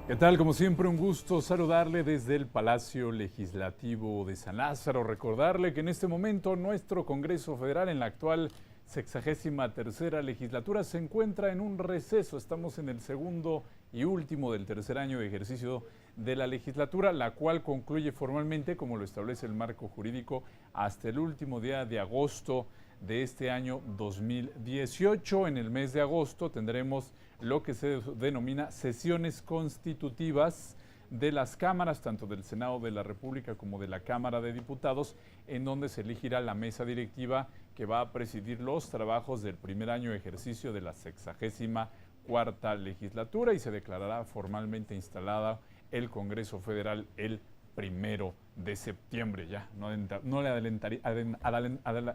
¿Qué tal? Como siempre, un gusto saludarle desde el Palacio Legislativo de San Lázaro. Recordarle que en este momento nuestro Congreso Federal, en la actual 63ª legislatura, se encuentra en un receso. Estamos en el segundo y último del tercer año de ejercicio de la legislatura, la cual concluye formalmente, como lo establece el marco jurídico, hasta el último día de agosto de este año 2018. En el mes de agosto tendremos lo que se denomina sesiones constitutivas de las cámaras, tanto del Senado de la República como de la Cámara de Diputados, en donde se elegirá la mesa directiva que va a presidir los trabajos del primer año de ejercicio de la 64ª legislatura y se declarará formalmente instalada el Congreso Federal el 1 de septiembre. Ya, no le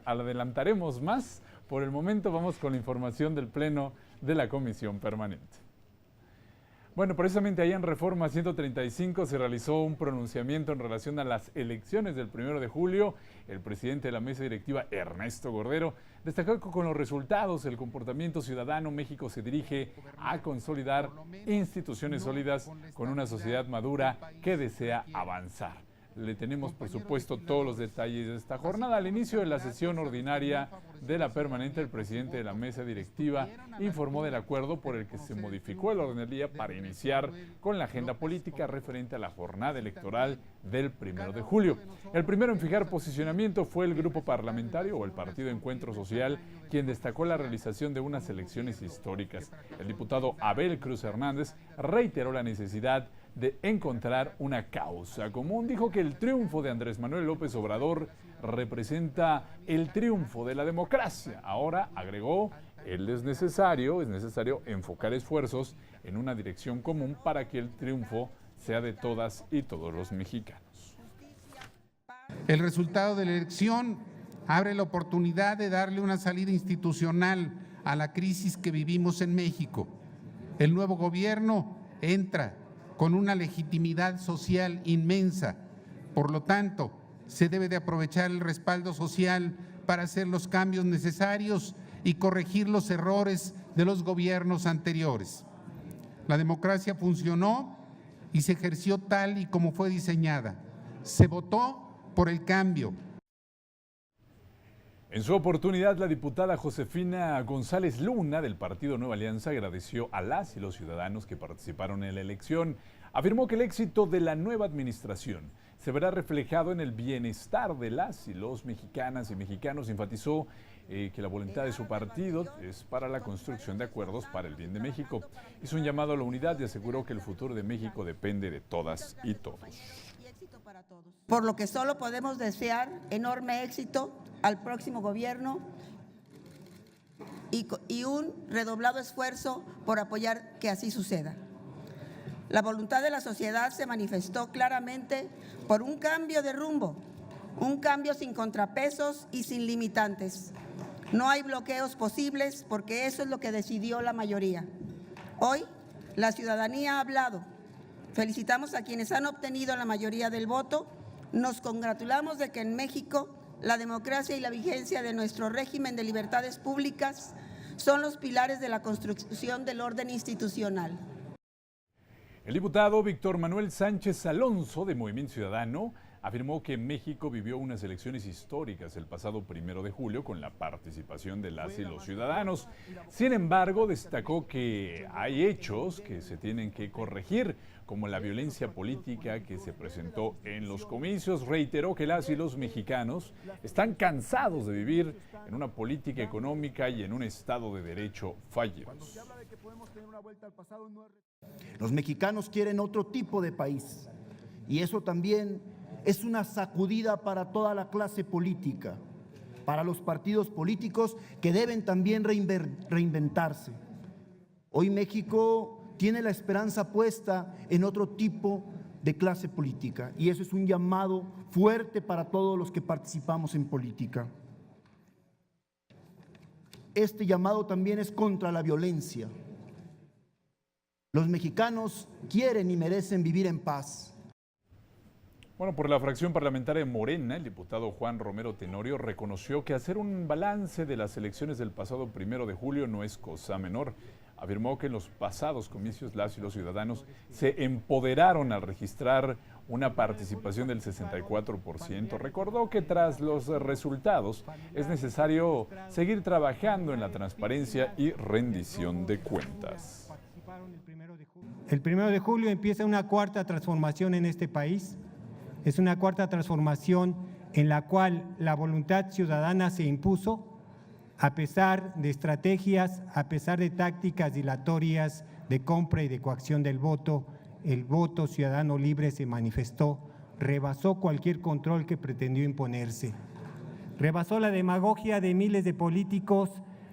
adelantaremos más. Por el momento vamos con la información del Pleno de la Comisión Permanente. Bueno, precisamente ahí en Reforma 135 se realizó un pronunciamiento en relación a las elecciones del 1 de julio. El presidente de la mesa directiva, Ernesto Cordero, destacó que con los resultados del comportamiento ciudadano, México se dirige a consolidar instituciones sólidas con una sociedad madura que desea avanzar. Le tenemos, por supuesto, todos los detalles de esta jornada. Al inicio de la sesión ordinaria de la permanente, el presidente de la mesa directiva informó del acuerdo por el que se modificó el orden del día para iniciar con la agenda política referente a la jornada electoral del 1 de julio. El primero en fijar posicionamiento fue el grupo parlamentario o el Partido Encuentro Social, quien destacó la realización de unas elecciones históricas. El diputado Abel Cruz Hernández reiteró la necesidad de encontrar una causa común. Dijo que el triunfo de Andrés Manuel López Obrador representa el triunfo de la democracia. Ahora, agregó, es necesario enfocar esfuerzos en una dirección común para que el triunfo sea de todas y todos los mexicanos. El resultado de la elección abre la oportunidad de darle una salida institucional a la crisis que vivimos en México. El nuevo gobierno entra con una legitimidad social inmensa. Por lo tanto, se debe de aprovechar el respaldo social para hacer los cambios necesarios y corregir los errores de los gobiernos anteriores. La democracia funcionó y se ejerció tal y como fue diseñada. Se votó por el cambio. En su oportunidad, la diputada Josefina González Luna, del Partido Nueva Alianza, agradeció a las y los ciudadanos que participaron en la elección. Afirmó que el éxito de la nueva administración se verá reflejado en el bienestar de las y los mexicanas y mexicanos. Enfatizó que la voluntad de su partido es para la construcción de acuerdos para el bien de México. Hizo un llamado a la unidad y aseguró que el futuro de México depende de todas y todos. Por lo que solo podemos desear enorme éxito al próximo gobierno y un redoblado esfuerzo por apoyar que así suceda. La voluntad de la sociedad se manifestó claramente por un cambio de rumbo, un cambio sin contrapesos y sin limitantes. No hay bloqueos posibles porque eso es lo que decidió la mayoría. Hoy la ciudadanía ha hablado. Felicitamos a quienes han obtenido la mayoría del voto. Nos congratulamos de que en México la democracia y la vigencia de nuestro régimen de libertades públicas son los pilares de la construcción del orden institucional. El diputado Víctor Manuel Sánchez Alonso, de Movimiento Ciudadano, afirmó que México vivió unas elecciones históricas el pasado 1 de julio con la participación de las y los ciudadanos. Sin embargo, destacó que hay hechos que se tienen que corregir, como la violencia política que se presentó en los comicios. Reiteró que las y los mexicanos están cansados de vivir en una política económica y en un Estado de Derecho fallidos. Los mexicanos quieren otro tipo de país y eso también es una sacudida para toda la clase política, para los partidos políticos que deben también reinventarse. Hoy México tiene la esperanza puesta en otro tipo de clase política y eso es un llamado fuerte para todos los que participamos en política. Este llamado también es contra la violencia. Los mexicanos quieren y merecen vivir en paz. Bueno, por la fracción parlamentaria de Morena, el diputado Juan Romero Tenorio reconoció que hacer un balance de las elecciones del pasado 1 de julio no es cosa menor. afirmó que en los pasados comicios las y los ciudadanos se empoderaron al registrar una participación del 64%. Recordó que tras los resultados es necesario seguir trabajando en la transparencia y rendición de cuentas. El 1 de julio empieza una cuarta transformación en este país. Es una cuarta transformación en la cual la voluntad ciudadana se impuso a pesar de estrategias, a pesar de tácticas dilatorias de compra y de coacción del voto. El voto ciudadano libre se manifestó, rebasó cualquier control que pretendió imponerse. Rebasó la demagogia de miles de políticos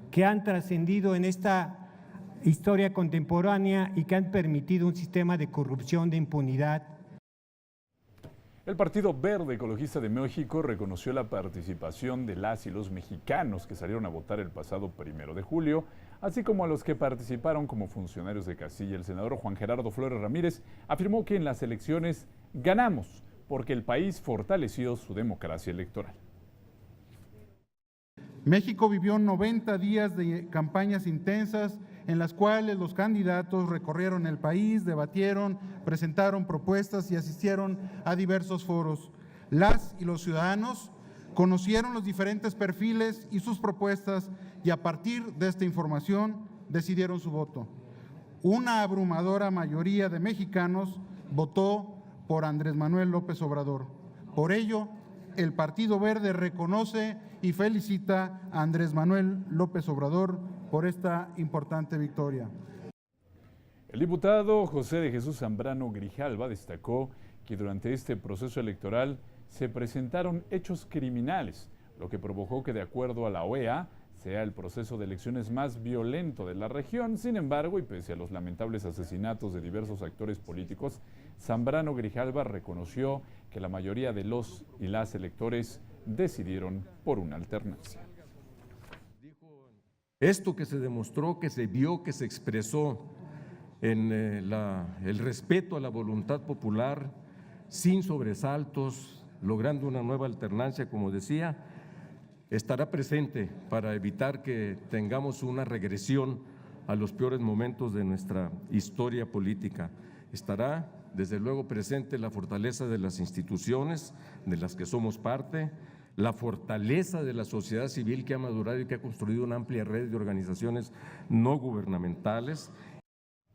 que han trascendido en esta historia contemporánea y que han permitido un sistema de corrupción, de impunidad. El Partido Verde Ecologista de México reconoció la participación de las y los mexicanos que salieron a votar el pasado 1 de julio, así como a los que participaron como funcionarios de Castilla. El senador Juan Gerardo Flores Ramírez afirmó que en las elecciones ganamos porque el país fortaleció su democracia electoral. México vivió 90 días de campañas intensas en las cuales los candidatos recorrieron el país, debatieron, presentaron propuestas y asistieron a diversos foros. Las y los ciudadanos conocieron los diferentes perfiles y sus propuestas y a partir de esta información decidieron su voto. Una abrumadora mayoría de mexicanos votó por Andrés Manuel López Obrador. Por ello, el Partido Verde reconoce y felicita a Andrés Manuel López Obrador por esta importante victoria. El diputado José de Jesús Zambrano Grijalva destacó que durante este proceso electoral se presentaron hechos criminales, lo que provocó que, de acuerdo a la OEA, sea el proceso de elecciones más violento de la región. Sin embargo, y pese a los lamentables asesinatos de diversos actores políticos, Zambrano Grijalva reconoció que la mayoría de los y las electores decidieron por una alternancia. Esto que se demostró, que se vio, que se expresó en el respeto a la voluntad popular, sin sobresaltos, logrando una nueva alternancia, como decía, estará presente para evitar que tengamos una regresión a los peores momentos de nuestra historia política. Estará, desde luego, presente la fortaleza de las instituciones de las que somos parte, la fortaleza de la sociedad civil que ha madurado y que ha construido una amplia red de organizaciones no gubernamentales.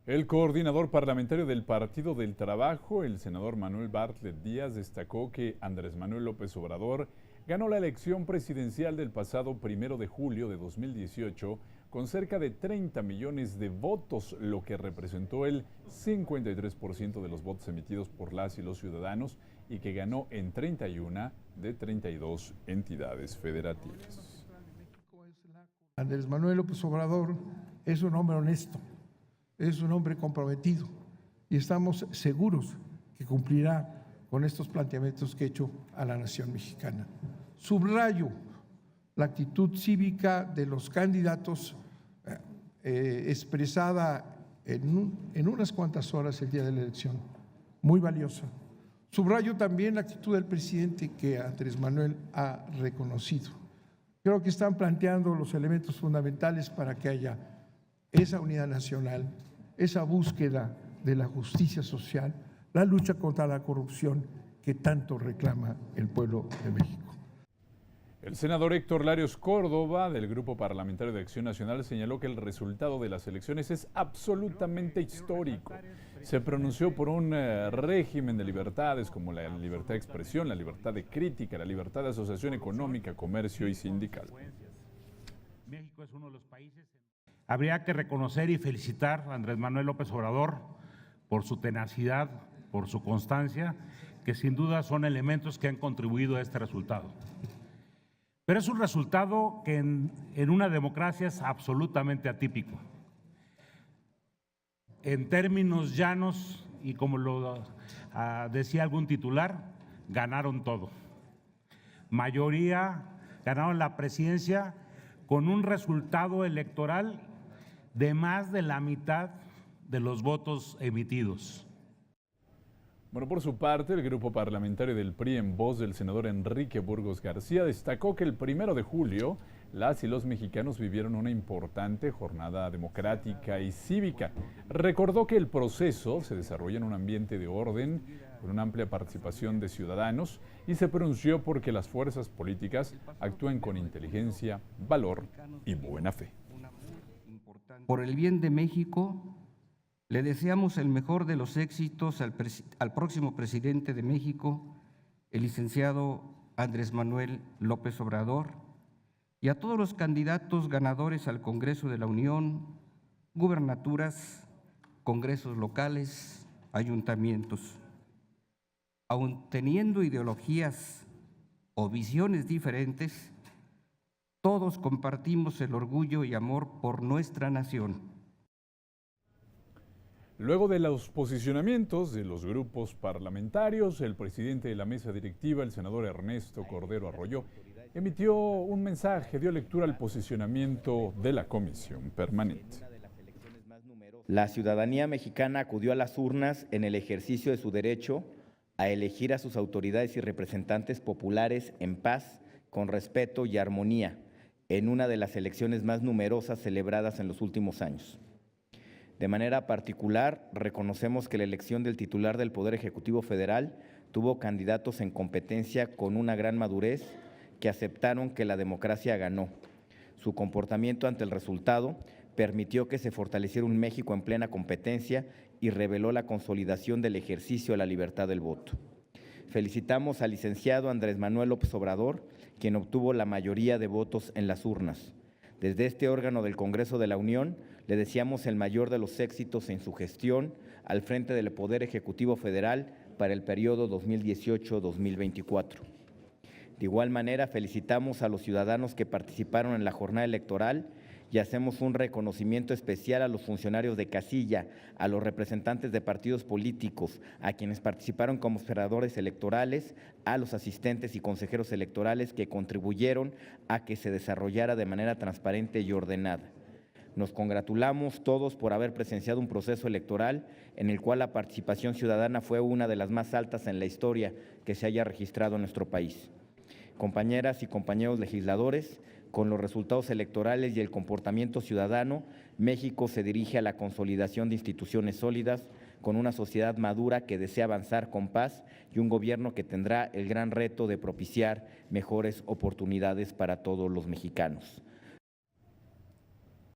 El coordinador parlamentario del Partido del Trabajo, el senador Manuel Bartlett Díaz, destacó que Andrés Manuel López Obrador ganó la elección presidencial del pasado 1 de julio de 2018 con cerca de 30 millones de votos, lo que representó el 53% de los votos emitidos por las y los ciudadanos y que ganó en 31 de 32 entidades federativas. Andrés Manuel López Obrador es un hombre honesto, es un hombre comprometido y estamos seguros que cumplirá con estos planteamientos que ha hecho a la nación mexicana. Subrayo la actitud cívica de los candidatos expresada en unas cuantas horas el día de la elección, muy valiosa. Subrayo también la actitud del presidente que Andrés Manuel ha reconocido. Creo que están planteando los elementos fundamentales para que haya esa unidad nacional, esa búsqueda de la justicia social, la lucha contra la corrupción que tanto reclama el pueblo de México. El senador Héctor Larios Córdoba, del Grupo Parlamentario de Acción Nacional, señaló que el resultado de las elecciones es absolutamente histórico. Se pronunció por un régimen de libertades como la libertad de expresión, la libertad de crítica, la libertad de asociación económica, comercio y sindical. México es uno de los países. Habría que reconocer y felicitar a Andrés Manuel López Obrador por su tenacidad, por su constancia, que sin duda son elementos que han contribuido a este resultado. Pero es un resultado que en una democracia es absolutamente atípico. En términos llanos, y como lo decía algún titular, ganaron todo. Mayoría ganaron la presidencia con un resultado electoral de más de la mitad de los votos emitidos. Bueno, por su parte, el grupo parlamentario del PRI, en voz del senador Enrique Burgos García, destacó que el 1 de julio las y los mexicanos vivieron una importante jornada democrática y cívica. Recordó que el proceso se desarrolla en un ambiente de orden, con una amplia participación de ciudadanos, y se pronunció porque las fuerzas políticas actúen con inteligencia, valor y buena fe. Por el bien de México, le deseamos el mejor de los éxitos al próximo presidente de México, el licenciado Andrés Manuel López Obrador, y a todos los candidatos ganadores al Congreso de la Unión, gubernaturas, congresos locales, ayuntamientos. Aun teniendo ideologías o visiones diferentes, todos compartimos el orgullo y amor por nuestra nación. Luego de los posicionamientos de los grupos parlamentarios, el presidente de la mesa directiva, el senador Ernesto Cordero Arroyo, emitió un mensaje, dio lectura al posicionamiento de la Comisión Permanente. La ciudadanía mexicana acudió a las urnas en el ejercicio de su derecho a elegir a sus autoridades y representantes populares en paz, con respeto y armonía, en una de las elecciones más numerosas celebradas en los últimos años. De manera particular, reconocemos que la elección del titular del Poder Ejecutivo Federal tuvo candidatos en competencia con una gran madurez que aceptaron que la democracia ganó. Su comportamiento ante el resultado permitió que se fortaleciera un México en plena competencia y reveló la consolidación del ejercicio de la libertad del voto. Felicitamos al licenciado Andrés Manuel López Obrador, quien obtuvo la mayoría de votos en las urnas. Desde este órgano del Congreso de la Unión, le deseamos el mayor de los éxitos en su gestión al frente del Poder Ejecutivo Federal para el periodo 2018-2024. De igual manera, felicitamos a los ciudadanos que participaron en la jornada electoral y hacemos un reconocimiento especial a los funcionarios de casilla, a los representantes de partidos políticos, a quienes participaron como observadores electorales, a los asistentes y consejeros electorales que contribuyeron a que se desarrollara de manera transparente y ordenada. Nos congratulamos todos por haber presenciado un proceso electoral en el cual la participación ciudadana fue una de las más altas en la historia que se haya registrado en nuestro país. Compañeras y compañeros legisladores, con los resultados electorales y el comportamiento ciudadano, México se dirige a la consolidación de instituciones sólidas, con una sociedad madura que desea avanzar con paz y un gobierno que tendrá el gran reto de propiciar mejores oportunidades para todos los mexicanos.